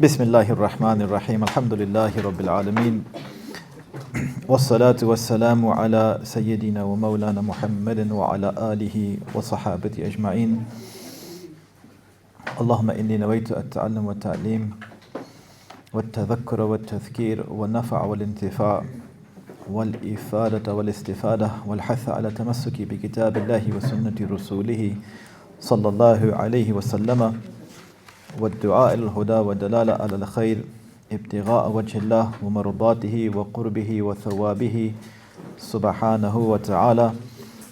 Bismillahir Rahmanir Rahim. Alhamdulillahi Rabbil Alameen. Wassalatu wassalamu ala Sayyidina wa Mawlana Muhammadin wa ala alihi wa sahabati ajma'in. Allahumma inni nawaytu at-ta'allum wa at-ta'lim wa at-tadhakkura wa at-tadhkir wa an-naf'a wal intifa' wal ifadata wal istifada wal hatha ala tamassuki bi kitabillahi wa sunnati rasulih sallallahu alayhi wa sallama. والدعاء الهدى والدلالة على الخير ابتغاء وجه الله ومرضاته وقربه وثوابه سبحانه وتعالى.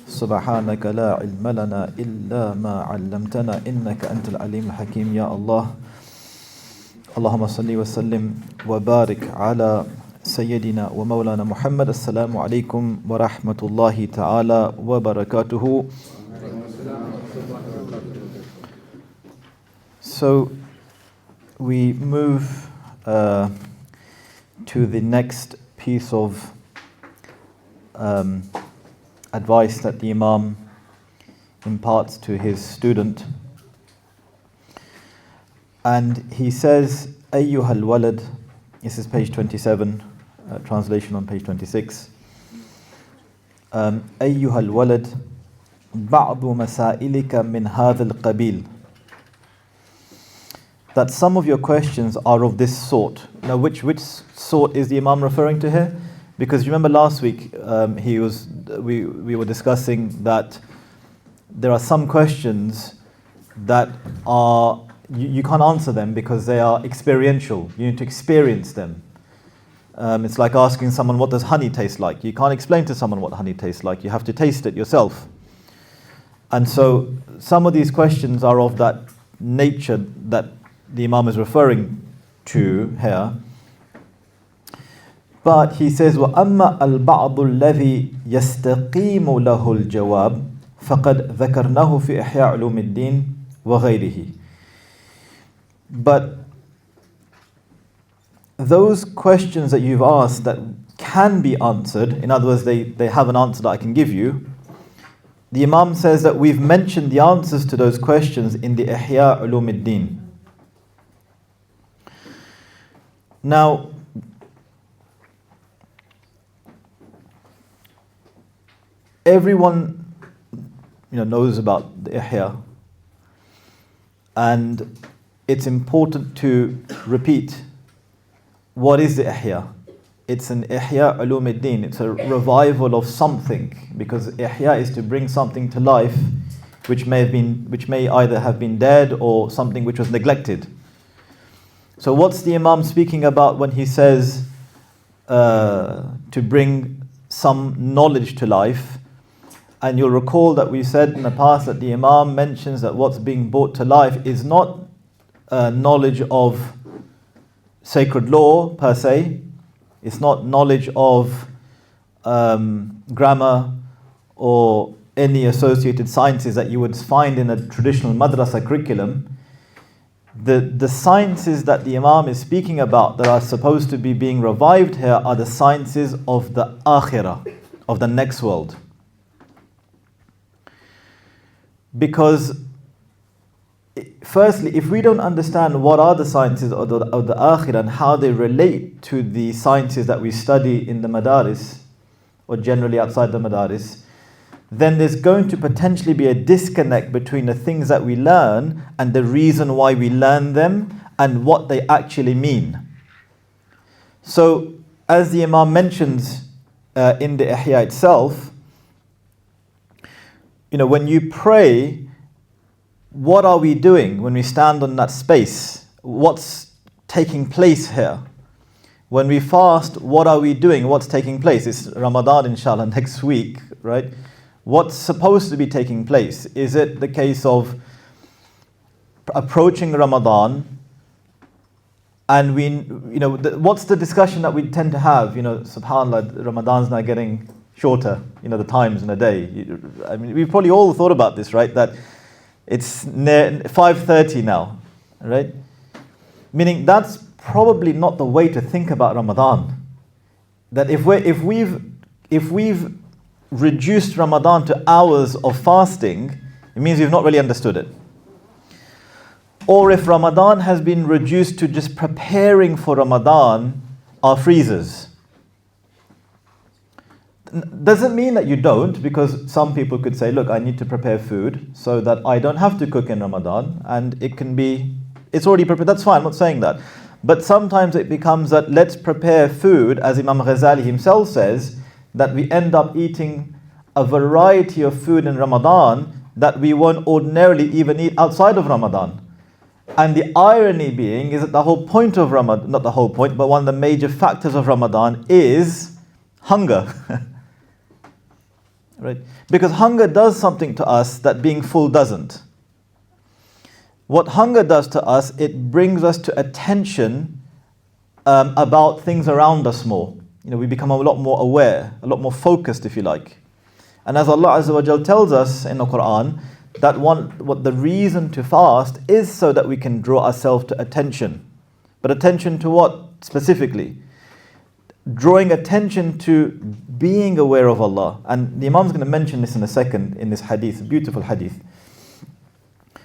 سبحانك لا علم لنا إلا ما علمتنا إنك أنت العليم الحكيم يا الله. اللهم صل وسلم وبارك على سيدنا ومولانا محمد. السلام عليكم ورحمة الله تعالى وبركاته. So we move to the next piece of advice that the Imam imparts to his student. And he says, أيها الولد, this is page 27, translation on page 26. أيها الولد بعض مسائلك من هذا القبيل. That some of your questions are of this sort. Now, which sort is the Imam referring to here? Because you remember last week we were discussing that there are some questions that are you can't answer them because they are experiential. You need to experience them. It's like asking someone, what does honey taste like? You can't explain to someone what honey tastes like. You have to taste it yourself. And so some of these questions are of that nature that the Imam is referring to here. But he says, وَأَمَّا الْبَعْضُ الَّذِي يَسْتَقِيمُ لَهُ الْجَوَابِ فَقَدْ ذَكَرْنَاهُ فِي إِحْيَاءِ عُلُومِ الدِّينِ وَغَيْرِهِ. But those questions that you've asked that can be answered, in other words, they have an answer that I can give you, the Imam says that we've mentioned the answers to those questions in the Ihya Ulum ad-Din. Now, everyone knows about the Ihya, and it's important to repeat what is the Ihya. It's an Ihya Ulum ad-Din. It's a revival of something, because Ihya is to bring something to life which may either have been dead or something which was neglected. So what's the Imam speaking about when he says to bring some knowledge to life? And you'll recall that we said in the past that the Imam mentions that what's being brought to life is not knowledge of sacred law per se. It's not knowledge of grammar or any associated sciences that you would find in a traditional madrasa curriculum. The sciences that the Imam is speaking about that are supposed to be being revived here are the sciences of the akhirah, of the next world. Because firstly, if we don't understand what are the sciences of the akhirah and how they relate to the sciences that we study in the madaris, or generally outside the madaris, then there's going to potentially be a disconnect between the things that we learn and the reason why we learn them and what they actually mean. So, as the Imam mentions in the Ihya itself, when you pray, what are we doing when we stand on that space? What's taking place here? When we fast, what are we doing? What's taking place? It's Ramadan, inshallah, next week, right? What's supposed to be taking place? Is it the case of approaching Ramadan and what's the discussion that we tend to have? SubhanAllah, Ramadan's now getting shorter, the times in a day. I mean, we've probably all thought about this, right? That it's near 5:30 now, right? Meaning that's probably not the way to think about Ramadan. That if we've reduced Ramadan to hours of fasting, it means we've not really understood it. or if Ramadan has been reduced to just preparing for Ramadan, our freezers. Doesn't mean that you don't, because some people could say, look, I need to prepare food so that I don't have to cook in Ramadan, and it's already prepared. That's fine, I'm not saying that. But sometimes it becomes that let's prepare food, as Imam Ghazālī himself says, that we end up eating a variety of food in Ramadan that we won't ordinarily even eat outside of Ramadan. And the irony being is that the whole point of Ramadan, not the whole point, but one of the major factors of Ramadan is hunger. Right? Because hunger does something to us that being full doesn't. What hunger does to us, it brings us to attention about things around us more. We become a lot more aware, a lot more focused, if you like. And as Allah Azza wa Jal tells us in the Quran, that what the reason to fast is so that we can draw ourselves to attention. But attention to what specifically? Drawing attention to being aware of Allah. And the Imam's going to mention this in a second in this hadith, beautiful hadith.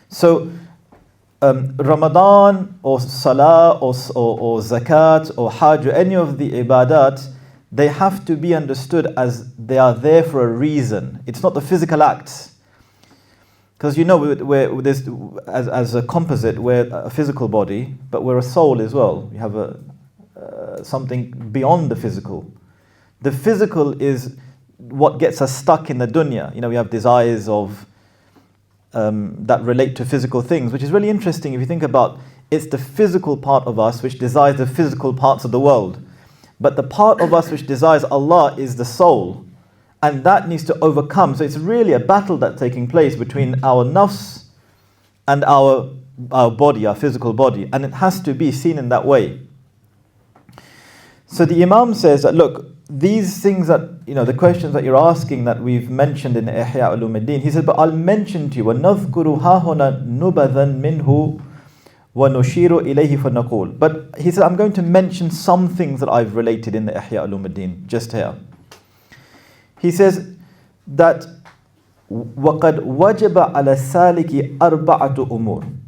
So, Ramadan or Salah or Zakat or Hajj or any of the ibadat, they have to be understood as they are there for a reason. It's not the physical acts. Because as a composite, we're a physical body, but we're a soul as well. We have something beyond the physical. The physical is what gets us stuck in the dunya. We have desires of that relate to physical things, which is really interesting if you think about it's the physical part of us which desires the physical parts of the world. But the part of us which desires Allah is the soul, and that needs to overcome. So it's really a battle that's taking place between our nafs and our body, our physical body, and it has to be seen in that way. So the Imam says that, look, these things that, the questions that you're asking that we've mentioned in Ihya Ulumuddin, he said, but I'll mention to you, وَنَذْكُرُ هَاهُنَا نُبَذًا مِنْهُ وَنُشِيرُ إِلَيْهِ فَنَقُولُ. But he said, I'm going to mention some things that I've related in the Ihya Ulumuddin, just here. He says that وَقَدْ وَجَبَ عَلَى السَّالِكِ أَرْبَعَةُ أُمُورٍ.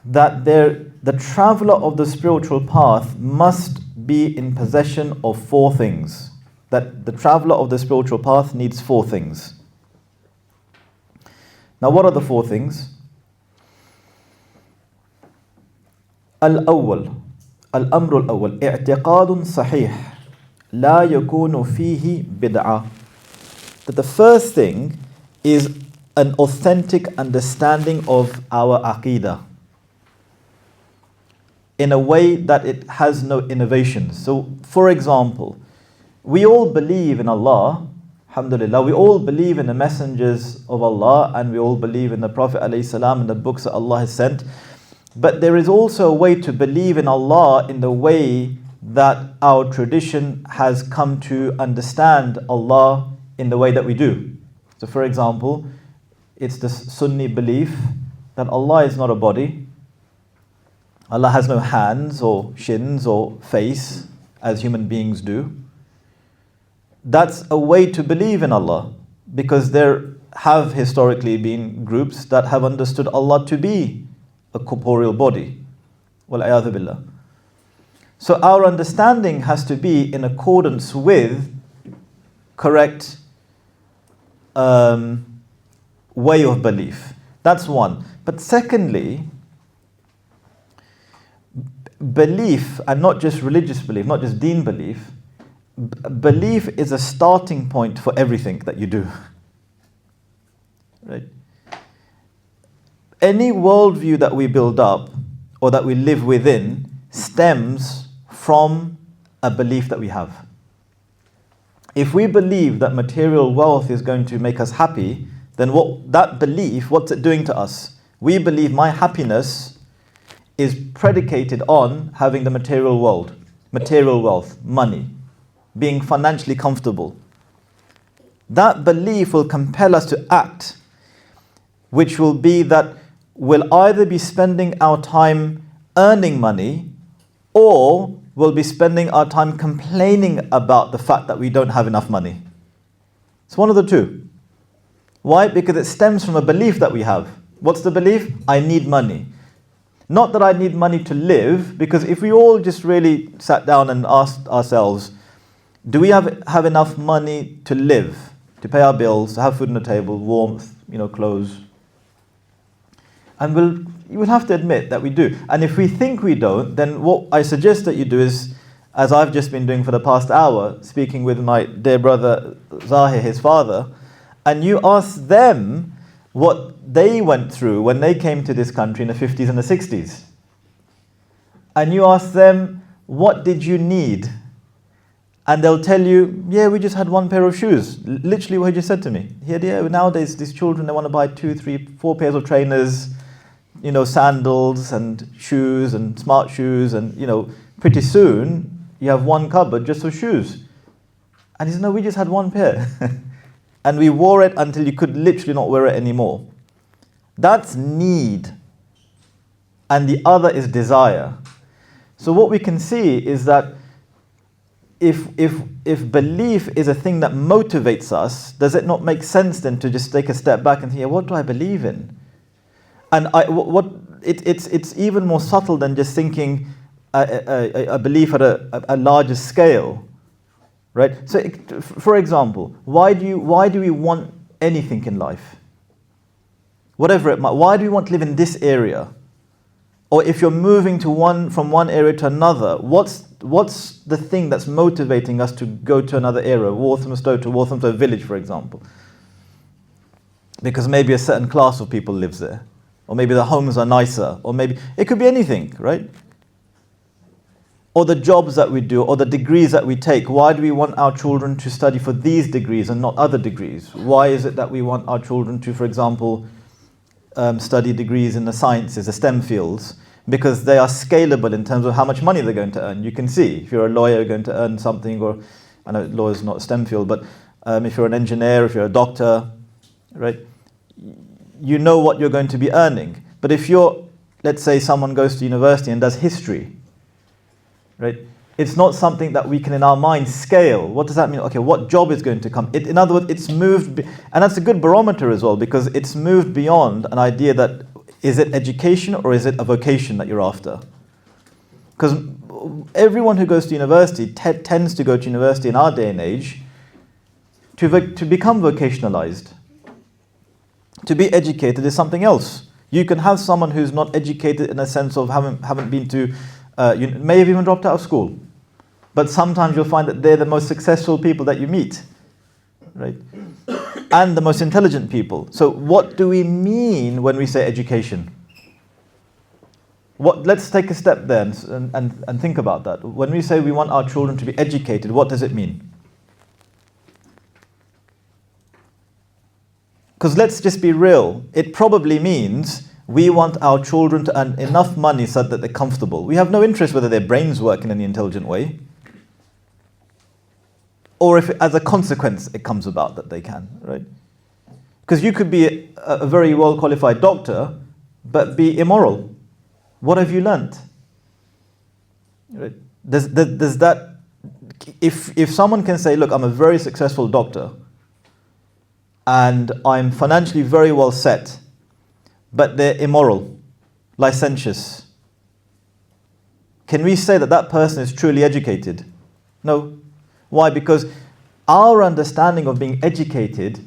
That the traveler of the spiritual path must be in possession of four things. That the traveler of the spiritual path needs four things. Now, what are the four things? الأول الأمر الأول اعتقاد صحيح لا يكون فيه بدعة. That the first thing is an authentic understanding of our aqidah in a way that it has no innovation. So, for example, we all believe in Allah, alhamdulillah, we all believe in the messengers of Allah, and we all believe in the Prophet ﷺ and the books that Allah has sent. But there is also a way to believe in Allah in the way that our tradition has come to understand Allah in the way that we do. So for example, it's the Sunni belief that Allah is not a body, Allah has no hands or shins or face as human beings do. That's a way to believe in Allah, because there have historically been groups that have understood Allah to be a corporeal body. Wal-'iyadhu billah. So our understanding has to be in accordance with correct way of belief. That's one. But secondly, belief, and not just religious belief, not just deen belief, belief is a starting point for everything that you do. Right? Any worldview that we build up or that we live within stems from a belief that we have. If we believe that material wealth is going to make us happy, then that belief, what's it doing to us? We believe my happiness is predicated on having the material wealth, money, being financially comfortable. That belief will compel us to act, which will be that we'll either be spending our time earning money, or we'll be spending our time complaining about the fact that we don't have enough money. It's one of the two. Why? Because it stems from a belief that we have. What's the belief? I need money. Not that I need money to live, because if we all just really sat down and asked ourselves, do we have enough money to live, to pay our bills, to have food on the table, warmth, clothes? And you will have to admit that we do. And if we think we don't, then what I suggest that you do is, as I've just been doing for the past hour, speaking with my dear brother Zahir, his father, and you ask them what they went through when they came to this country in the 50s and the 60s. And you ask them, what did you need? And they'll tell you, yeah, we just had one pair of shoes. Literally what he just said to me. Yeah, nowadays, these children, they want to buy 2, 3, 4 pairs of trainers, sandals and shoes and smart shoes. And, pretty soon, you have one cupboard just for shoes. And he said, no, we just had one pair. And we wore it until you could literally not wear it anymore. That's need. And the other is desire. So what we can see is that if belief is a thing that motivates us, does it not make sense then to just take a step back and think, what do I believe in? And it's even more subtle than just thinking a belief at a larger scale. Right? So, for example, why do we want anything in life? Whatever it might. Why do we want to live in this area? Or if you're moving from one area to another, what's the thing that's motivating us to go to another area, Walthamstow to Walthamstow Village, for example? Because maybe a certain class of people lives there, or maybe the homes are nicer, or maybe it could be anything, right? Or the jobs that we do, or the degrees that we take. Why do we want our children to study for these degrees and not other degrees? Why is it that we want our children to, for example, study degrees in the sciences, the STEM fields? Because they are scalable in terms of how much money they're going to earn. You can see, if you're a lawyer, you're going to earn something, or I know law is not a STEM field, but if you're an engineer, if you're a doctor, right? You know what you're going to be earning. But if let's say someone goes to university and does history, right? It's not something that we can in our mind scale. What does that mean? Okay, what job is going to come? In other words, it's moved, and that's a good barometer as well, because it's moved beyond an idea that, is it education or is it a vocation that you're after? Because everyone who goes to university tends to go to university in our day and age to become vocationalized. To be educated is something else. You can have someone who's not educated in a sense of haven't been to, you may have even dropped out of school. But sometimes you'll find that they're the most successful people that you meet, right? And the most intelligent people. So what do we mean when we say education? Let's take a step there and think about that. When we say we want our children to be educated, what does it mean? Because let's just be real. It probably means we want our children to earn enough money so that they're comfortable. We have no interest whether their brains work in any intelligent way, or if as a consequence it comes about that they can, right? Because you could be a very well-qualified doctor, but be immoral. What have you learnt? Right? Does that, if someone can say, look, I'm a very successful doctor, and I'm financially very well set, but they're immoral, licentious, can we say that that person is truly educated? No. Why? Because our understanding of being educated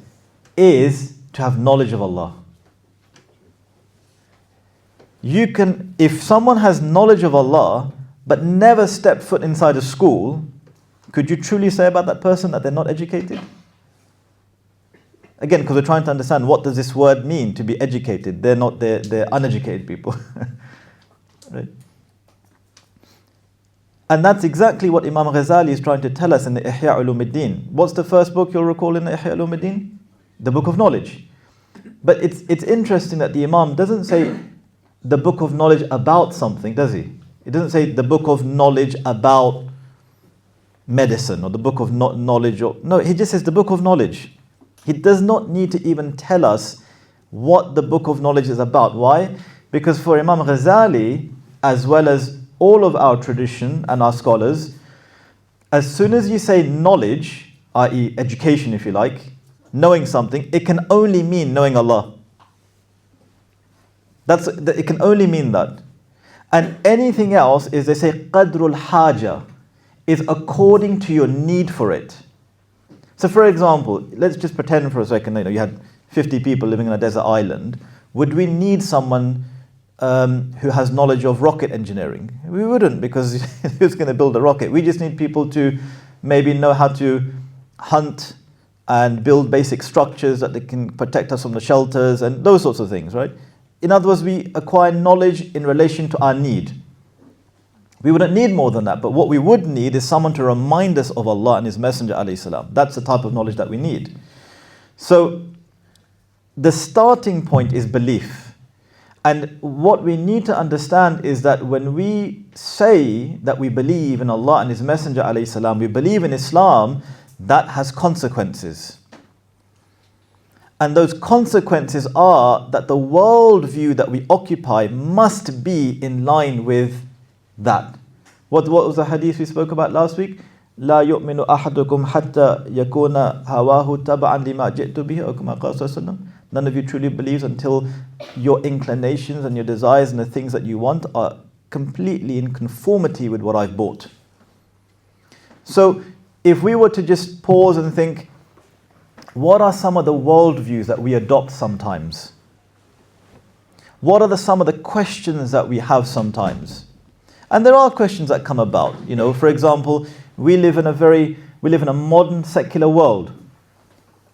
is to have knowledge of Allah. If someone has knowledge of Allah, but never stepped foot inside a school, could you truly say about that person that they're not educated? Again, because we're trying to understand, what does this word mean, to be educated? They're uneducated people. Right? And that's exactly what Imam Ghazālī is trying to tell us in the Ihya Ulumuddin. What's the first book you'll recall in the Ihya Ulumuddin? The Book of Knowledge. But it's interesting that the Imam doesn't say the book of knowledge about something, does he? It doesn't say the book of knowledge about medicine, or the book of knowledge. No, he just says the book of knowledge. He does not need to even tell us what the book of knowledge is about. Why? Because for Imam Ghazālī, as well as all of our tradition and our scholars, as soon as you say knowledge, i.e. education if you like, knowing something, it can only mean knowing Allah. It can only mean that. And anything else is, they say, qadrul haja, is according to your need for it. So for example, let's just pretend for a second, you had 50 people living on a desert island. Would we need someone who has knowledge of rocket engineering? We wouldn't, because who's going to build a rocket? We just need people to maybe know how to hunt and build basic structures that they can protect us from the shelters and those sorts of things, right? In other words, we acquire knowledge in relation to our need. We wouldn't need more than that, but what we would need is someone to remind us of Allah and His Messenger alayhi salam. That's the type of knowledge that we need. So the starting point is belief. And what we need to understand is that when we say that we believe in Allah and His Messenger alayhi salam, we believe in Islam, that has consequences. And those consequences are that the worldview that we occupy must be in line with that. What was the hadith we spoke about last week? لا يؤمن أحدكم حتى يكون هواه تبعا لما جئت به أو كما قال صلى الله عليه وسلم. None of you truly believes until your inclinations and your desires and the things that you want are completely in conformity with what I've bought. So if we were to just pause and think, what are some of the worldviews that we adopt sometimes? What are some of the questions that we have sometimes? And there are questions that come about. For example, we live in a modern secular world.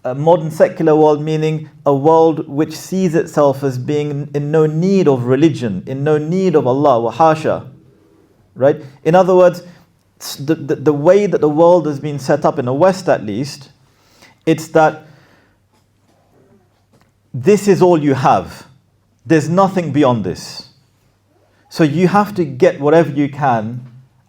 A modern secular world meaning a world which sees itself as being in no need of religion, in no need of Allah, wa hasha. Right? In other words, the way that the world has been set up in the West at least, it's that this is all you have. There's nothing beyond this. So you have to get whatever you can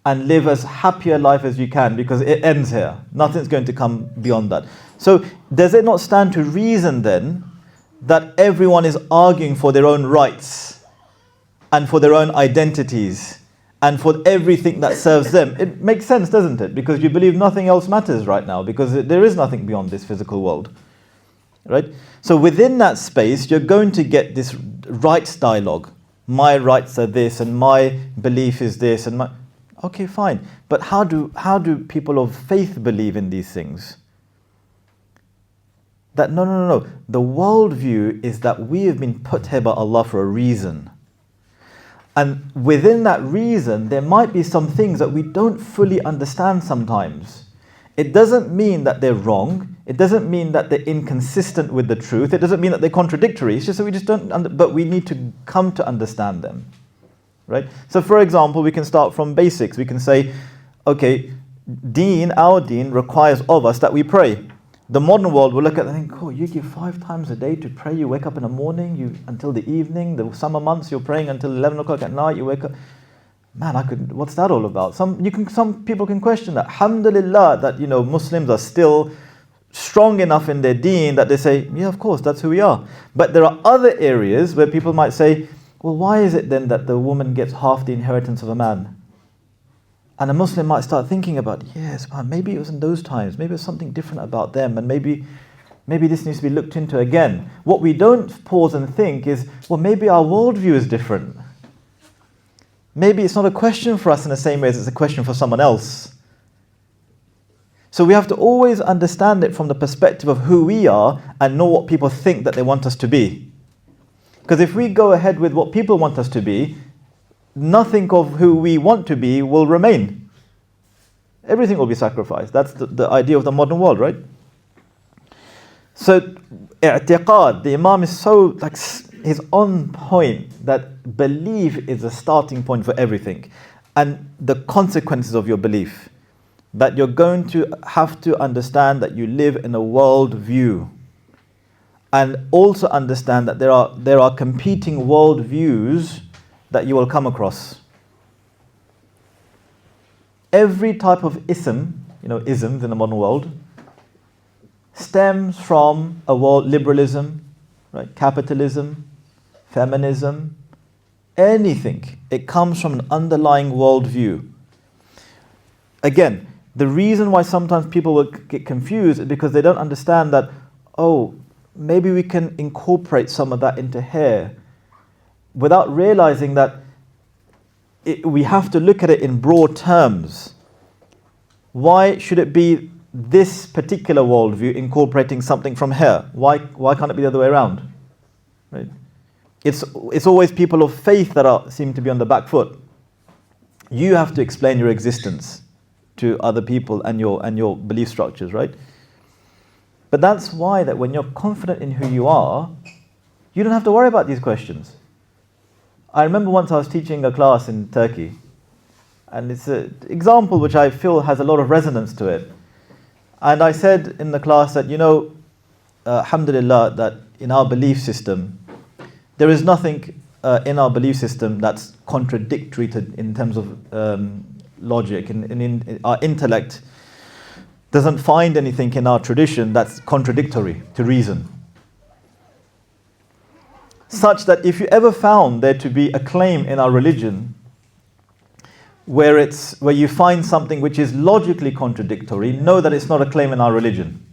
and live as happy a life as you can, because it ends here. Nothing's going to come beyond that. So does it not stand to reason then that everyone is arguing for their own rights and for their own identities and for everything that serves them? It makes sense, doesn't it? Because you believe nothing else matters right now, because there is nothing beyond this physical world. Right? So within that space, you're going to get this rights dialogue. My rights are this, and my belief is this, and my... Okay, fine. But how do people of faith believe in these things? That no. The worldview is that we have been put here by Allah for a reason. And within that reason, there might be some things that we don't fully understand sometimes. It doesn't mean that they're wrong. It doesn't mean that they're inconsistent with the truth. It doesn't mean that they're contradictory. It's just that we just don't, but we need to come to understand them. Right? So for example, we can start from basics. We can say, okay, our deen requires of us that we pray. The modern world will look at it and think, you give 5 times a day to pray. You wake up in the morning, until the evening. The summer months, you're praying until 11 o'clock at night. You wake up. Man, what's that all about? Some people can question that. Alhamdulillah, that Muslims are still strong enough in their deen that they say, yeah, of course, that's who we are. But there are other areas where people might say, well, why is it then that the woman gets half the inheritance of a man? And a Muslim might start thinking about, yes, maybe it was in those times, maybe there's something different about them, and maybe this needs to be looked into again. What we don't pause and think is, well, maybe our worldview is different. Maybe it's not a question for us in the same way as it's a question for someone else. So we have to always understand it from the perspective of who we are and know what people think that they want us to be. Because if we go ahead with what people want us to be, nothing of who we want to be will remain. Everything will be sacrificed. That's the idea of the modern world, right? So, i'tiqad, the Imam is so, he's on point that belief is a starting point for everything. And the consequences of your belief. That you're going to have to understand that you live in a world view. And also understand that there are competing world views that you will come across. Every type of isms in the modern world, stems from a world liberalism, right? Capitalism, feminism, anything. It comes from an underlying worldview. Again, the reason why sometimes people will get confused is because they don't understand that, maybe we can incorporate some of that into here. without realizing that we have to look at it in broad terms. Why should it be this particular worldview incorporating something from here? Why can't it be the other way around? Right? It's always people of faith that seem to be on the back foot. You have to explain your existence to other people and your belief structures, right? But that's why that when you're confident in who you are, you don't have to worry about these questions. I remember once I was teaching a class in Turkey, and it's an example which I feel has a lot of resonance to it. And I said in the class that, alhamdulillah, that in our belief system, there is nothing in our belief system that's contradictory in terms of logic. In our intellect doesn't find anything in our tradition that's contradictory to reason. Such that if you ever found there to be a claim in our religion where you find something which is logically contradictory, know that it's not a claim in our religion.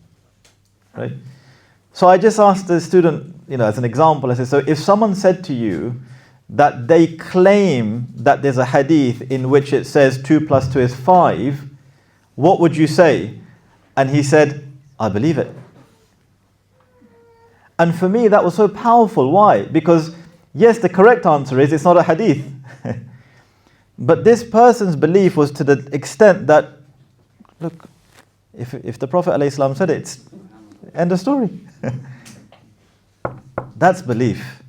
Right? So I just asked the student, as an example, I said, so if someone said to you that they claim that there's a hadith in which it says 2 + 2 is 5, what would you say? And he said, I believe it. And for me, that was so powerful. Why? Because, yes, the correct answer is it's not a hadith. But this person's belief was to the extent that, look, if the Prophet ﷺ said it, it's end of story. That's belief.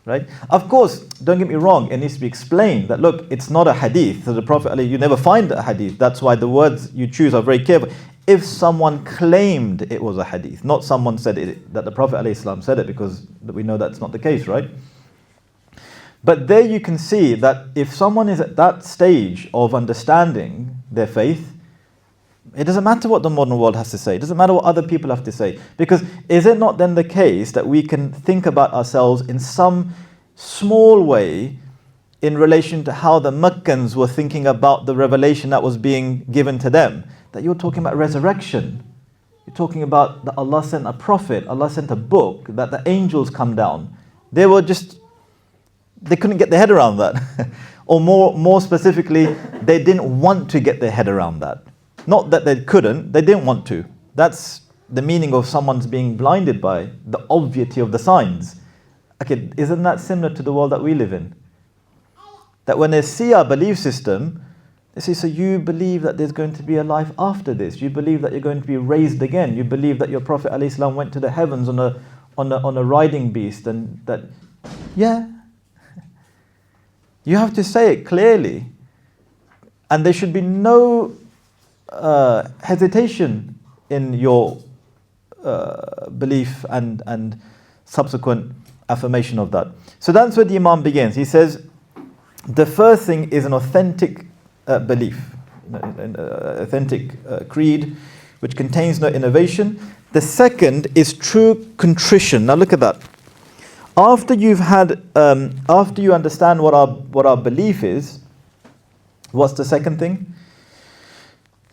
Right? Of course, don't get me wrong, it needs to be explained that, look, it's not a hadith. So the Prophet, you never find a hadith. That's why the words you choose are very careful. If someone claimed it was a hadith, not someone said it, that the Prophet ﷺ said it, because we know that's not the case, right? But there you can see that if someone is at that stage of understanding their faith, it doesn't matter what the modern world has to say. It doesn't matter what other people have to say. Because is it not then the case that we can think about ourselves in some small way in relation to how the Meccans were thinking about the revelation that was being given to them? That you're talking about resurrection. You're talking about that Allah sent a prophet, Allah sent a book, that the angels come down. They couldn't get their head around that. Or more specifically, they didn't want to get their head around that. Not that they couldn't, they didn't want to. That's the meaning of someone's being blinded by the obviety of the signs. Okay, isn't that similar to the world that we live in? That when they see our belief system, they say, so you believe that there's going to be a life after this? You believe that you're going to be raised again? You believe that your Prophet ﷺ went to the heavens on a riding beast, and that, yeah. You have to say it clearly, and there should be no hesitation in your belief and subsequent affirmation of that. So that's where the Imam begins. He says, the first thing is an authentic belief, an authentic creed, which contains no innovation. The second is true contrition. Now look at that. After you understand what our belief is, what's the second thing?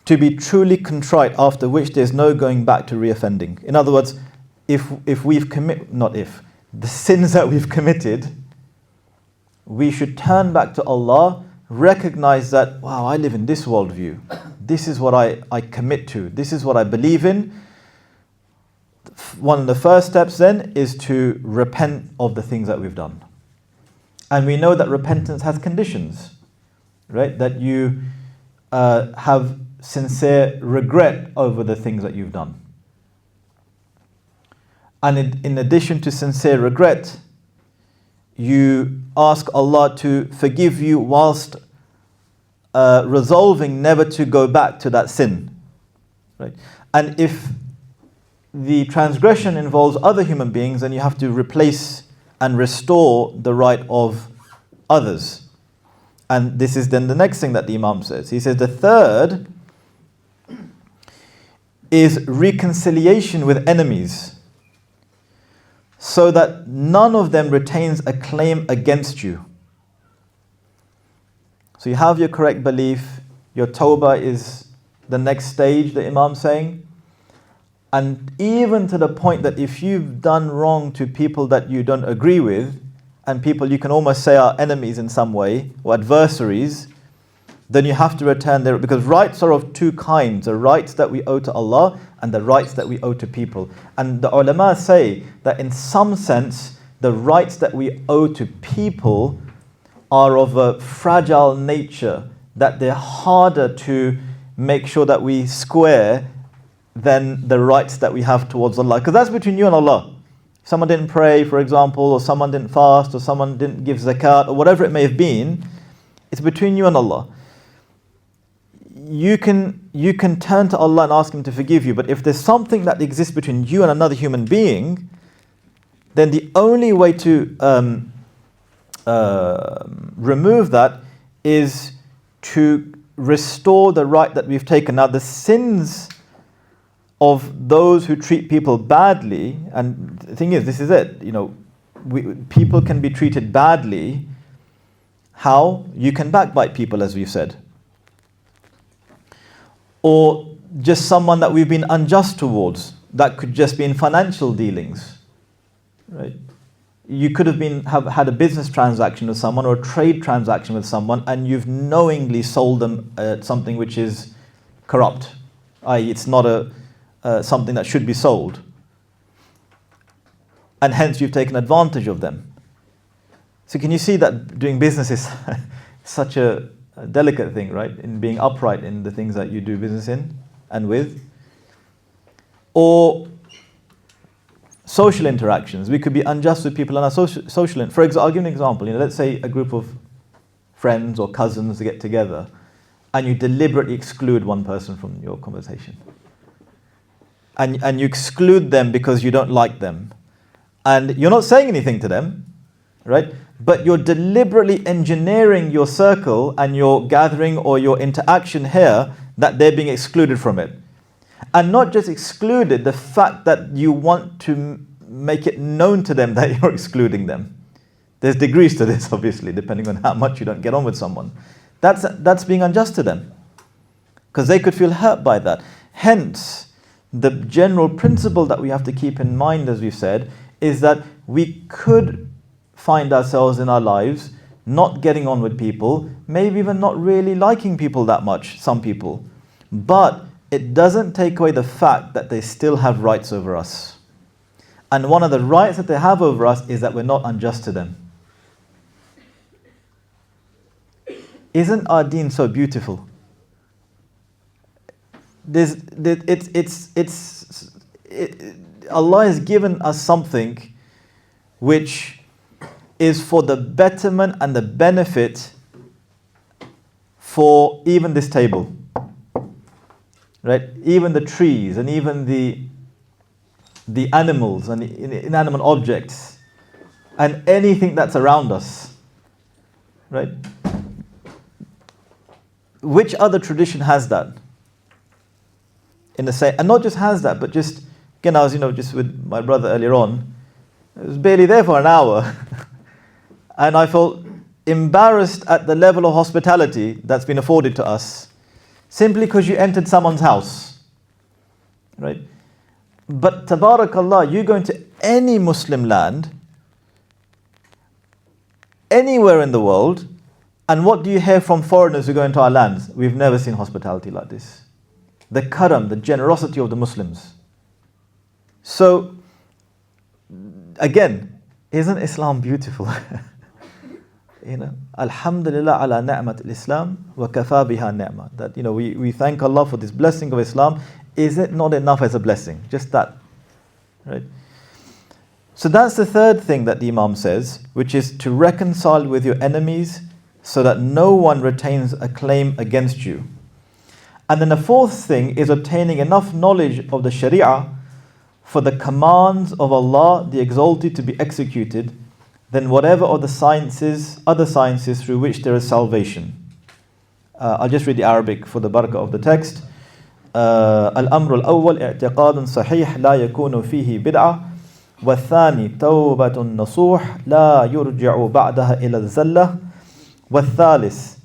To be truly contrite, after which there's no going back to reoffending. In other words, if we've the sins that we've committed, we should turn back to Allah, recognize that, wow, I live in this worldview. This is what I commit to. This is what I believe in. One of the first steps then is to repent of the things that we've done. And we know that repentance has conditions, right? That you have sincere regret over the things that you've done. And in addition to sincere regret, you ask Allah to forgive you whilst resolving never to go back to that sin, right? And if the transgression involves other human beings, then you have to replace and restore the right of others. And this is then the next thing that the Imam says. He says the third is reconciliation with enemies, so that none of them retains a claim against you. So you have your correct belief, your tawbah is the next stage, the Imam's saying. And even to the point that if you've done wrong to people that you don't agree with, and people you can almost say are enemies in some way, or adversaries, then you have to return their, because rights are of two kinds, the rights that we owe to Allah and the rights that we owe to people. And the ulama say that in some sense, the rights that we owe to people are of a fragile nature, that they're harder to make sure that we square than the rights that we have towards Allah. Because that's between you and Allah. Someone didn't pray, for example, or someone didn't fast, or someone didn't give zakat, or whatever it may have been, it's between you and Allah. You can turn to Allah and ask Him to forgive you, but if there's something that exists between you and another human being, then the only way to remove that is to restore the right that we've taken. Now, the sins of those who treat people badly, and the thing is, this is it, people can be treated badly. How? You can backbite people, as we've said. Or just someone that we've been unjust towards. That could just be in financial dealings, right? You could have had a business transaction with someone or a trade transaction with someone, and you've knowingly sold them something which is corrupt, i.e. it's not something that should be sold, and hence you've taken advantage of them. So can you see that doing business is such a delicate thing, right? In being upright in the things that you do business in and with. Or social interactions. We could be unjust with people in our social. For example, I'll give an example. Let's say a group of friends or cousins get together, and you deliberately exclude one person from your conversation, and you exclude them because you don't like them, and you're not saying anything to them, right? But you're deliberately engineering your circle and your gathering or your interaction here that they're being excluded from it. And not just excluded, the fact that you want to make it known to them that you're excluding them. There's degrees to this, obviously, depending on how much you don't get on with someone. That's being unjust to them, because they could feel hurt by that. Hence, the general principle that we have to keep in mind, as we've said, is that we could find ourselves in our lives not getting on with people, maybe even not really liking people that much, some people. But it doesn't take away the fact that they still have rights over us. And one of the rights that they have over us is that we're not unjust to them. Isn't our deen so beautiful? Allah has given us something which is for the betterment and the benefit for even this table, right? Even the trees and even the animals and the inanimate objects and anything that's around us, right? Which other tradition has that? In the same, and not just has that, but just, again, I was just with my brother earlier on. I was barely there for an hour. And I felt embarrassed at the level of hospitality that's been afforded to us, simply because you entered someone's house, right? But tabarakallah, you go into any Muslim land, anywhere in the world, and what do you hear from foreigners who go into our lands? We've never seen hospitality like this. The karam, the generosity of the Muslims. So, again, isn't Islam beautiful? Alhamdulillah ala ni'mat al-Islam wa kafa biha ni'ma. That we thank Allah for this blessing of Islam. Is it not enough as a blessing? Just that, right? So that's the third thing that the Imam says, which is to reconcile with your enemies so that no one retains a claim against you. And then the fourth thing is obtaining enough knowledge of the Sharia for the commands of Allah, the Exalted, to be executed, then whatever other sciences through which there is salvation. I'll just read the Arabic for the barakah of the text. الأمر الأول اعتقاد صحيح لا يكون فيه بدعة والثاني توبة نصوح لا يرجع بعدها إلى الزلة والثالث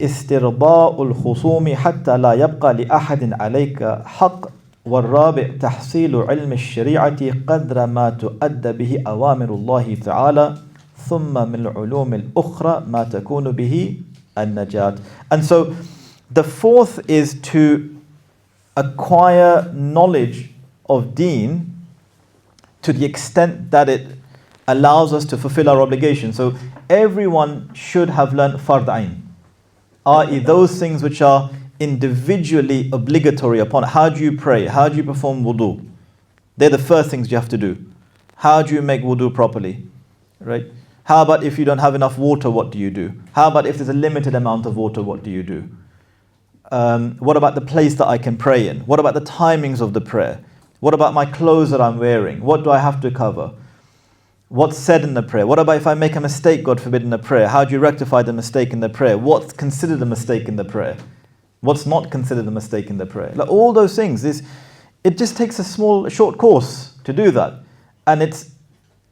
استرضاء الخصوم حتى لا يبقى لأحد عليك حق والرابع تحصيل علم الشريعة قدر ما تؤدى به أوامر الله تعالى ثم من العلوم الأخرى ما تكون به النجاة. And so the fourth is to acquire knowledge of deen to the extent that it allows us to fulfill our obligation. So everyone should have learned fard ayn, i.e. those things which are individually obligatory upon. How do you pray? How do you perform wudu? They're the first things you have to do. How do you make wudu properly? Right? How about if you don't have enough water, what do you do? How about if there's a limited amount of water, what do you do? What about the place that I can pray in? What about the timings of the prayer? What about my clothes that I'm wearing? What do I have to cover? What's said in the prayer? What about if I make a mistake, God forbid, in the prayer? How do you rectify the mistake in the prayer? What's considered a mistake in the prayer? What's not considered a mistake in the prayer? Like all those things, it just takes a short course to do that. And it's,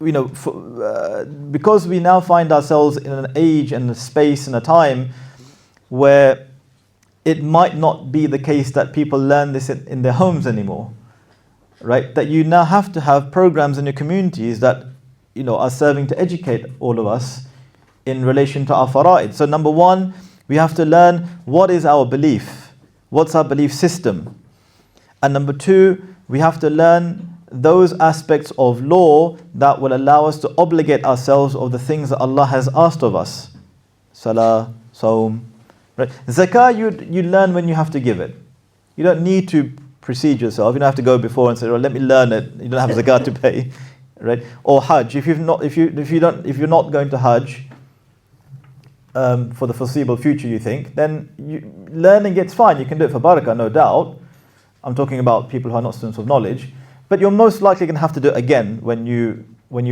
because we now find ourselves in an age and a space and a time where it might not be the case that people learn this in their homes anymore, right? That you now have to have programs in your communities that, are serving to educate all of us in relation to our fara'id. So number one, we have to learn what is our belief, what's our belief system. And number two, we have to learn those aspects of law that will allow us to obligate ourselves of the things that Allah has asked of us. Salah, Sawm, right? Zakah, you learn when you have to give it. You don't need to precede yourself. You don't have to go before and say, well, let me learn it. You don't have zakah to pay, right? Or Hajj. If you're not going to Hajj for the foreseeable future, you think, then learning it's fine. You can do it for barakah, no doubt. I'm talking about people who are not students of knowledge. But you're most likely going to have to do it again when you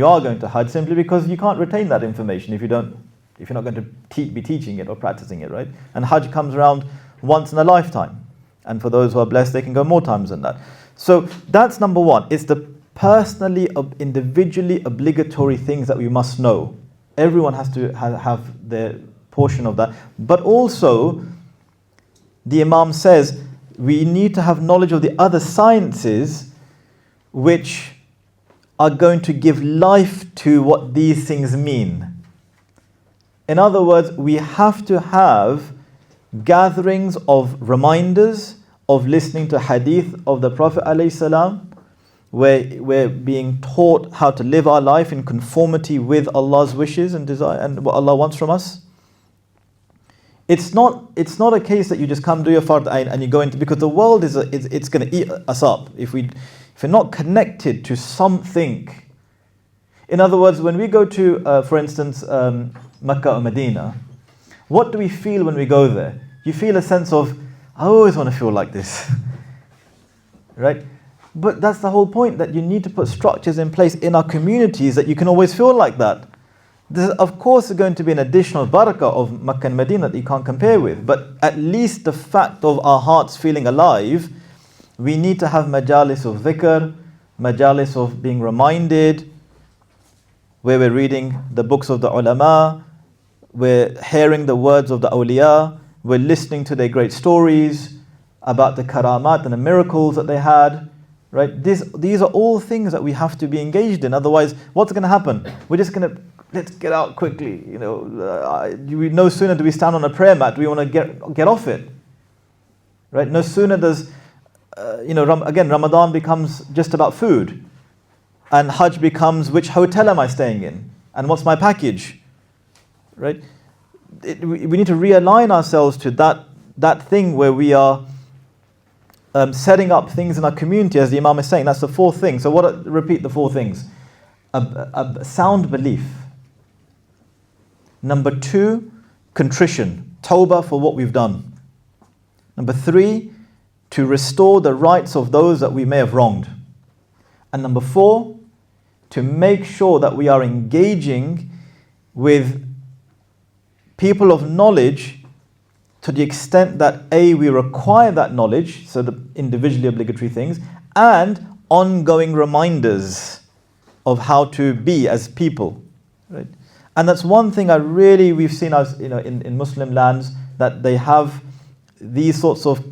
are going to Hajj, simply because you can't retain that information if you're not going to be teaching it or practicing it, right? And Hajj comes around once in a lifetime. And for those who are blessed, they can go more times than that. So that's number one. It's the personally, individually obligatory things that we must know. Everyone has to have their portion of that. But also, the Imām says, we need to have knowledge of the other sciences which are going to give life to what these things mean. In other words, we have to have gatherings of reminders, of listening to hadith of the Prophet ﷺ, where we're being taught how to live our life in conformity with Allah's wishes and desire and what Allah wants from us. It's not a case that you just come do your fard ayn and you go into, because the world it's going to eat us up if we're not connected to something. In other words, when we go to, for instance, Mecca or Medina, what do we feel when we go there? You feel a sense of, I always want to feel like this, right? But that's the whole point, that you need to put structures in place in our communities that you can always feel like that. There's, of course, going to be an additional barakah of Mecca and Medina that you can't compare with, but at least the fact of our hearts feeling alive, we need to have majalis of dhikr, majalis of being reminded, where we're reading the books of the ulama, we're hearing the words of the awliya, we're listening to their great stories about the karamat and the miracles that they had, right? These are all things that we have to be engaged in. Otherwise, what's going to happen? We're just going to, let's get out quickly. No sooner do we stand on a prayer mat, do we want to get off it, right? No sooner does, again, Ramadan becomes just about food, and Hajj becomes, which hotel am I staying in, and what's my package, right? We need to realign ourselves to that thing where we are setting up things in our community, as the Imam is saying. That's the fourth thing. So repeat the four things. A sound belief. Number two, contrition, tawbah for what we've done. Number three, to restore the rights of those that we may have wronged. And number four, to make sure that we are engaging with people of knowledge to the extent that A, we require that knowledge, so the individually obligatory things, and ongoing reminders of how to be as people, right? And that's one thing we've seen as in Muslim lands, that they have these sorts of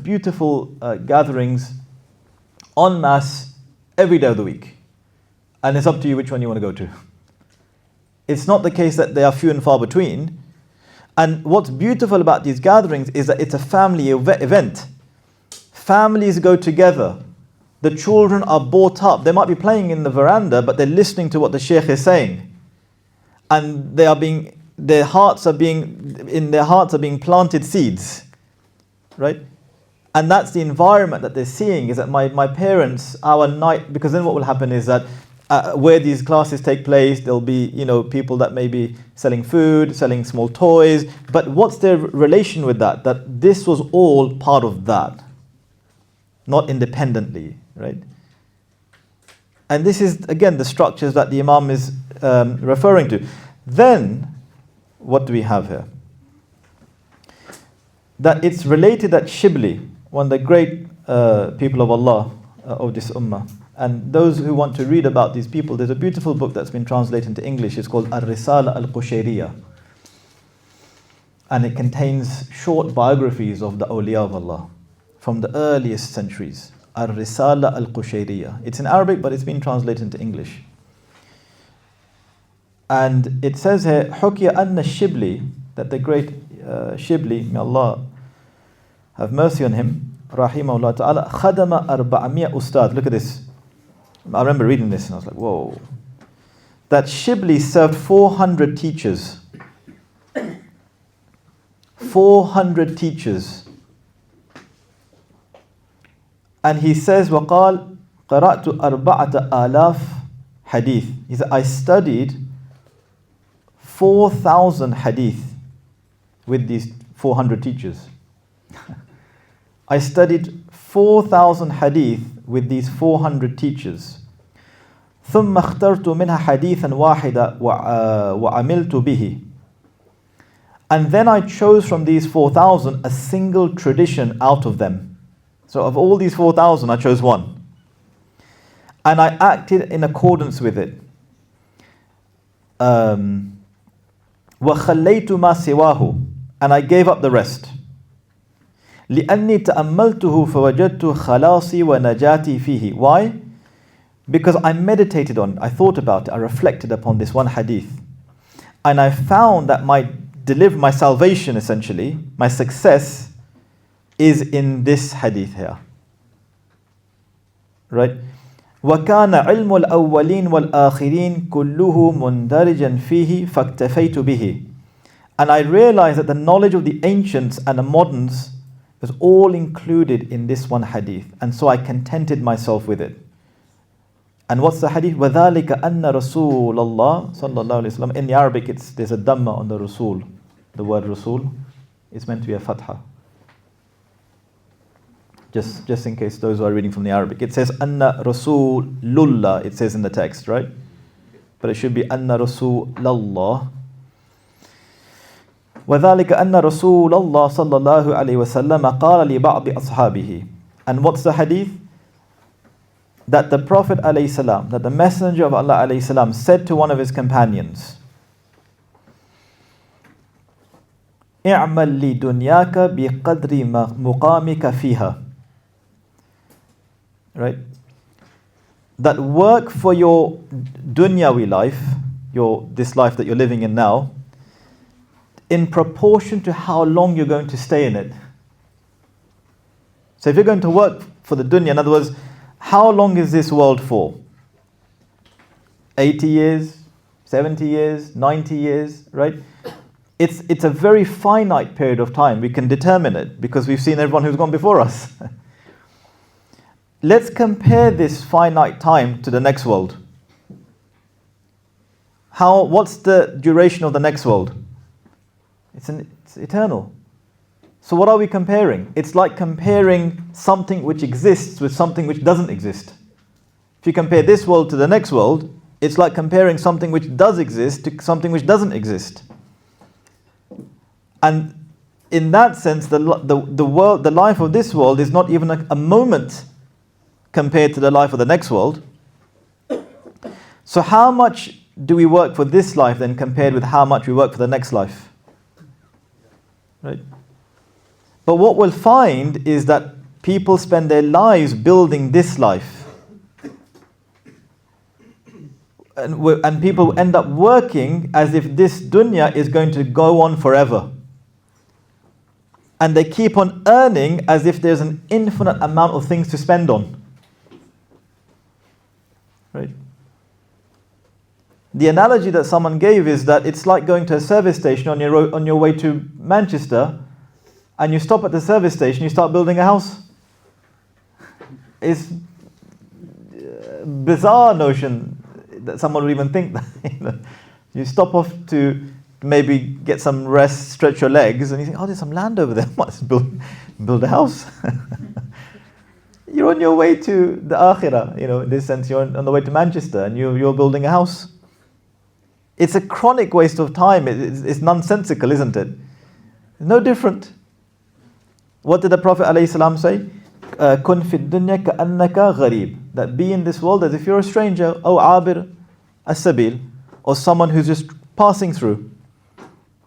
beautiful gatherings en masse every day of the week. And it's up to you which one you want to go to. It's not the case that they are few and far between. And what's beautiful about these gatherings is that it's a family event. Families go together. The children are brought up. They might be playing in the veranda, but they're listening to what the Shaykh is saying. And in their hearts are being planted seeds. Right? And that's the environment that they're seeing, is that my parents, our night, because then what will happen is that where these classes take place, there'll be, people that may be selling food, selling small toys. But what's their relation with that? That this was all part of that, not independently, right? And this is, again, the structures that the Imam is referring to. Then, what do we have here? That it's related that Shibli, one of the great people of Allah, of this ummah, and those who want to read about these people, there's a beautiful book that's been translated into English. It's called Ar-Risala al-Qushayriya. And it contains short biographies of the awliya of Allah from the earliest centuries. Ar-Risala al-Qushayriya. It's in Arabic, but it's been translated into English. And it says here, Hukiya anna Shibli, that the great Shibli, may Allah have mercy on him, rahimahullah ta'ala, khadama 400 ustad. Look at this. I remember reading this and I was like, whoa. That Shibli served 400 teachers. 400 teachers. And he says, وَقَالْ قَرَأْتُ 4,000 hadith. He said, I studied 4,000 hadith with these 400 teachers. I studied 4,000 hadith with these 400 teachers. ثم اخترت منها حديثا واحدا وعملت به. And then I chose from these 4,000 a single tradition out of them. So of all these 4,000, I chose one. And I acted in accordance with it. وَخَلَّيْتُ مَا سِوَاهُ. And I gave up the rest. لأني تأملته فوجدت خلاصي ونجاتي فيه. Why? Because I meditated on it, I thought about it, I reflected upon this one hadith. And I found that my salvation essentially, my success is in this hadith here. Right? وكان علم الأولين والآخرين كله مندرجا فيه فاكتفيت به. And I realized that the knowledge of the ancients and the moderns was all included in this one hadith, and so I contented myself with it. And what's the hadith? وَذَلِكَ أَنَّ رَسُولَ اللَّهِ صلى الله عليه وسلم. In the Arabic, there's a dhamma on the Rasul. The word Rasul is meant to be a fatha. Just in case those who are reading from the Arabic. It says أَنَّ رَسُولُلَّهِ. It says in the text, right? But it should be أَنَّ رَسُولَ اللَّهِ. وذلك أن رسول الله صلى الله عليه وسلم قال لبعض أصحابه. And what's the hadith? That the Prophet عليه السلام, that the Messenger of Allah عليه السلام said to one of his companions, اعمل لدنياك بقدر مقامك فيها. Right? That work for your dunyawi life, this life that you're living in now, in proportion to how long you're going to stay in it. So if you're going to work for the dunya, in other words, how long is this world for? 80 years, 70 years, 90 years, right? It's a very finite period of time. We can determine it because we've seen everyone who's gone before us. Let's compare this finite time to the next world. What's the duration of the next world? It's eternal. So what are we comparing? It's like comparing something which exists with something which doesn't exist. If you compare this world to the next world, it's like comparing something which does exist to something which doesn't exist. And in that sense, the life of this world is not even a moment compared to the life of the next world. So how much do we work for this life then compared with how much we work for the next life? Right? But what we'll find is that people spend their lives building this life. And people end up working as if this dunya is going to go on forever. And they keep on earning as if there's an infinite amount of things to spend on. Right? The analogy that someone gave is that it's like going to a service station on your way to Manchester, and you stop at the service station, you start building a house. It's a bizarre notion that someone would even think that. You stop off to maybe get some rest, stretch your legs, and you think, oh, there's some land over there, let's build a house. You're on your way to the akhirah, in this sense, you're on the way to Manchester, and you're building a house. It's a chronic waste of time. It's nonsensical, isn't it? No different. What did the Prophet ﷺ say? Kun fi dunya ka'annaka gharib. That be in this world as if you're a stranger, or abir as-sabil, or someone who's just passing through.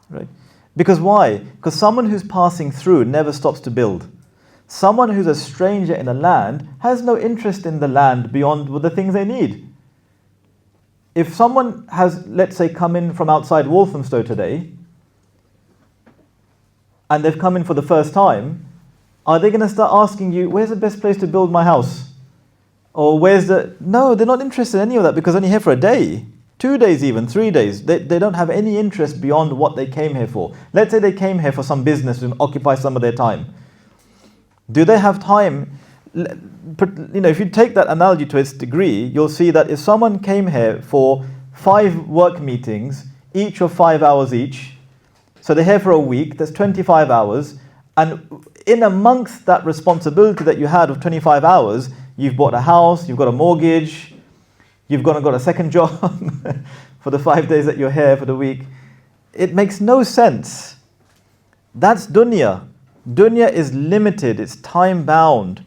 Right? Because why? Because someone who's passing through never stops to build. Someone who's a stranger in a land has no interest in the land beyond the things they need. If someone has, let's say, come in from outside Walthamstow today, and they've come in for the first time, are they going to start asking you, where's the best place to build my house? Or no, they're not interested in any of that, because they're only here for a day, 2 days even, 3 days. They don't have any interest beyond what they came here for. Let's say they came here for some business to occupy some of their time. Do they have time? If you take that analogy to its degree, you'll see that if someone came here for 5 work meetings, each of 5 hours each, so they're here for a week, that's 25 hours, and in amongst that responsibility that you had of 25 hours, you've bought a house, you've got a mortgage, you've got a second job for the 5 days that you're here for the week. It makes no sense. That's dunya. Dunya is limited, it's time bound.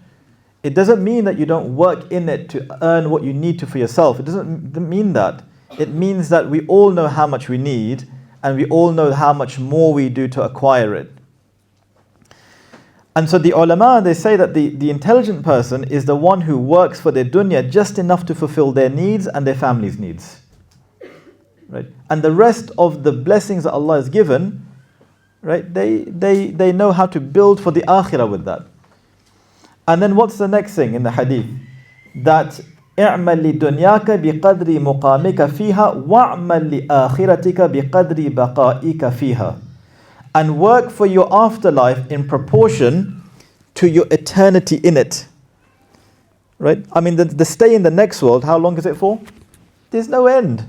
It doesn't mean that you don't work in it to earn what you need to for yourself. It doesn't mean that. It means that we all know how much we need, and we all know how much more we do to acquire it. And so the ulama, they say that the intelligent person is the one who works for their dunya just enough to fulfill their needs and their family's needs. Right? And the rest of the blessings that Allah has given, right? They know how to build for the akhirah with that. And then what's the next thing in the hadith? That اعمل لدنياك بقدر مقامك فيها واعمل لآخرتك بقدر بقائك فيها. And work for your afterlife in proportion to your eternity in it. Right? I mean, the stay in the next world, how long is it for? There's no end.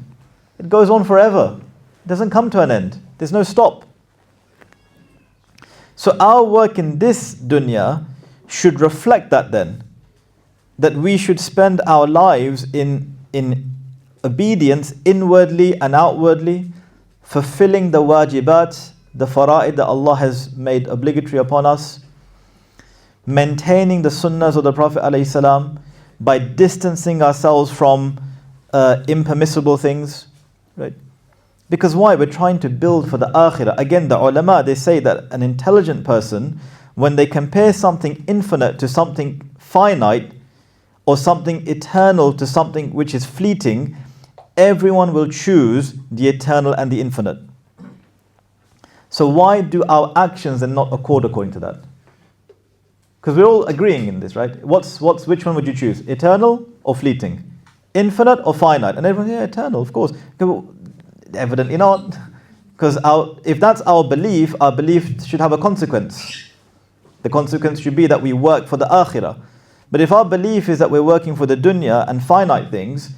It goes on forever. It doesn't come to an end. There's no stop. So our work in this dunya should reflect that then. That we should spend our lives in obedience inwardly and outwardly, fulfilling the wajibat, the fara'id that Allah has made obligatory upon us, maintaining the sunnahs of the Prophet ﷺ by distancing ourselves from impermissible things, right? Because why? We're trying to build for the akhirah. Again, the ulama, they say that an intelligent person, when they compare something infinite to something finite, or something eternal to something which is fleeting, everyone will choose the eternal and the infinite. So why do our actions then not accord according to that? Because we're all agreeing in this, right? Which one would you choose? Eternal or fleeting? Infinite or finite? And everyone, yeah, eternal, of course. Evidently not. Because if that's our belief should have a consequence. The consequence should be that we work for the akhirah. But if our belief is that we're working for the dunya and finite things,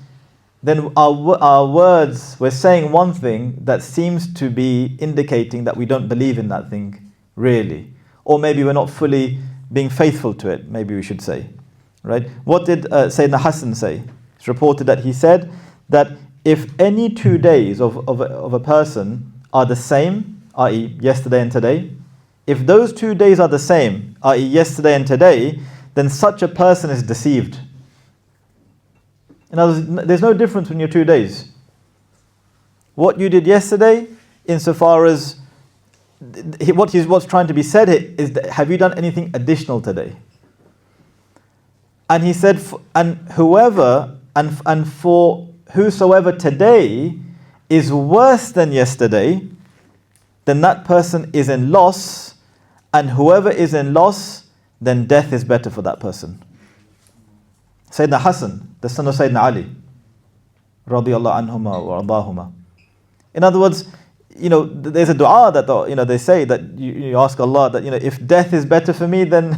then our words, we're saying one thing that seems to be indicating that we don't believe in that thing, really. Or maybe we're not fully being faithful to it, maybe we should say. Right? What did Sayyidina Hassan say? It's reported that he said that if any 2 days of a person are the same, i.e. yesterday and today, if those 2 days are the same, i.e. yesterday and today, then such a person is deceived. In other words, there's no difference in your 2 days. What you did yesterday, insofar as what's trying to be said here, is that, have you done anything additional today? And he said, and whoever, and for whosoever today is worse than yesterday, then that person is in loss, and whoever is in loss, then death is better for that person. Sayyidina Hassan, the son of Sayyidina Ali, radiyallahu anhuma wa ardahuma. In other words, there's a dua that they say that you ask Allah that if death is better for me than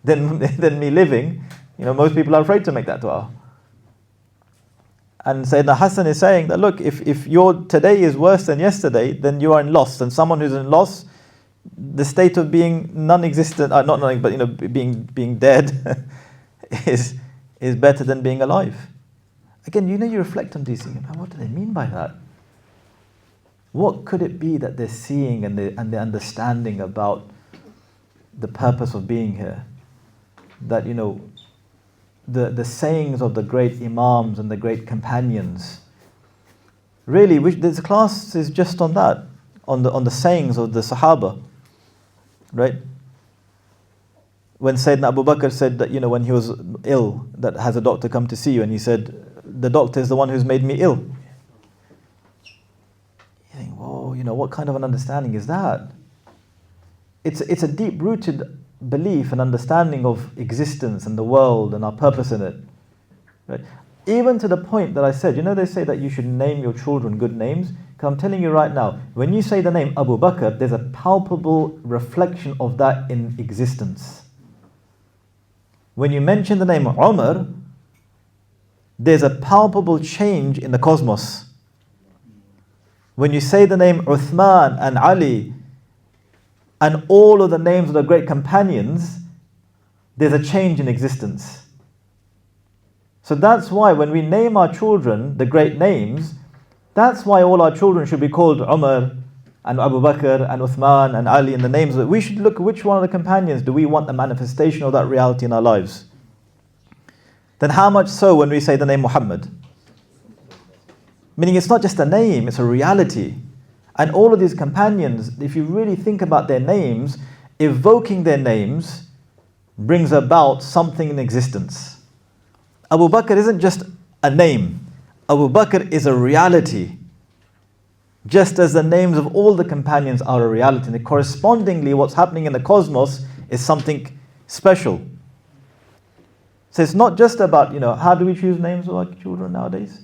me living, most people are afraid to make that dua. And Sayyidina Hassan is saying that look, if your today is worse than yesterday, then you are in loss. And someone who's in loss, the state of being non-existent, not knowing, but being dead, is better than being alive. Again, you reflect on these things. What do they mean by that? What could it be that they're seeing and the understanding about the purpose of being here? That the sayings of the great Imams and the great companions. Really, this class is just on that, on the sayings of the Sahaba, right? When Sayyidina Abu Bakr said that when he was ill, that has a doctor come to see you, and he said, the doctor is the one who's made me ill. You think, whoa, what kind of an understanding is that? It's a deep-rooted belief and understanding of existence and the world and our purpose in it. Right? Even to the point that I said, they say that you should name your children good names. Because I'm telling you right now, when you say the name Abu Bakr, there's a palpable reflection of that in existence. When you mention the name Umar, there's a palpable change in the cosmos. When you say the name Uthman and Ali, and all of the names of the great companions, there's a change in existence. So that's why when we name our children the great names, that's why all our children should be called Umar and Abu Bakr and Uthman and Ali, and the names. We should look at which one of the companions do we want the manifestation of that reality in our lives. Then how much so when we say the name Muhammad? Meaning it's not just a name, it's a reality. And all of these companions, if you really think about their names, evoking their names brings about something in existence. Abu Bakr isn't just a name. Abu Bakr is a reality. Just as the names of all the companions are a reality. And correspondingly, what's happening in the cosmos is something special. So it's not just about, how do we choose names of our children nowadays?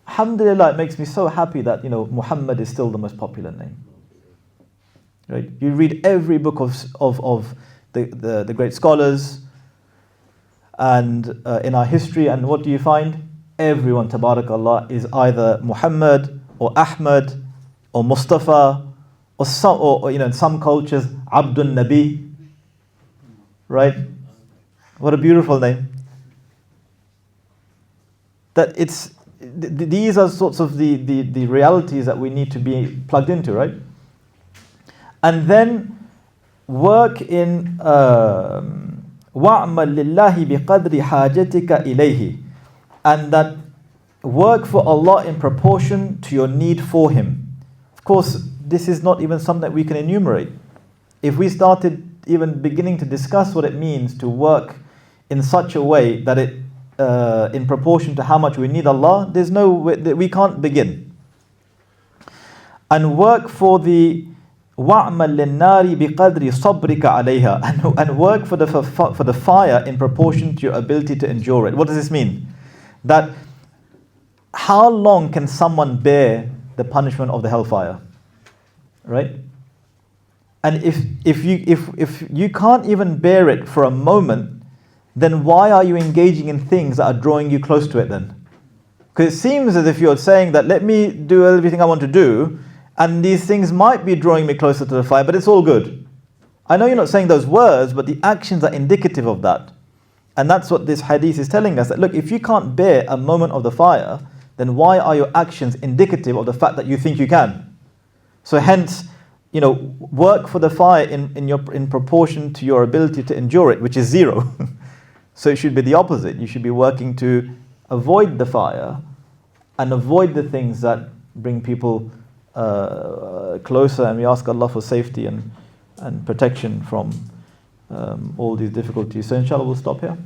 Alhamdulillah, it makes me so happy that Muhammad is still the most popular name. Right? You read every book of the great scholars and in our history, and what do you find? Everyone, tabarakallah, is either Muhammad or Ahmad or Mustafa or in some cultures Abdul Nabi. Right? What a beautiful name. That these are sorts of the realities that we need to be plugged into, right? And then work in وَعْمَلْ لِلَّهِ بِقَدْرِ حَاجَتِكَ إِلَيْهِ, and that work for Allah in proportion to your need for Him. Of course, this is not even something that we can enumerate. If we started even beginning to discuss what it means to work in such a way that it in proportion to how much we need Allah, there's no way, we can't begin. And work for the وَعْمَلْ لِلنَّارِ بِقَدْرِ صَبْرِكَ عَلَيْهَا, and work for the fire in proportion to your ability to endure it. What does this mean? That how long can someone bear the punishment of the hellfire? Right? And if you can't even bear it for a moment, then why are you engaging in things that are drawing you close to it then? Because it seems as if you're saying that let me do everything I want to do, and these things might be drawing me closer to the fire, but it's all good. I know you're not saying those words, but the actions are indicative of that. And that's what this hadith is telling us, that look, if you can't bear a moment of the fire, then why are your actions indicative of the fact that you think you can? So hence, work for the fire in proportion to your ability to endure it, which is zero. So it should be the opposite. You should be working to avoid the fire and avoid the things that bring people closer, and we ask Allah for safety and protection from all these difficulties. So inshallah we'll stop here.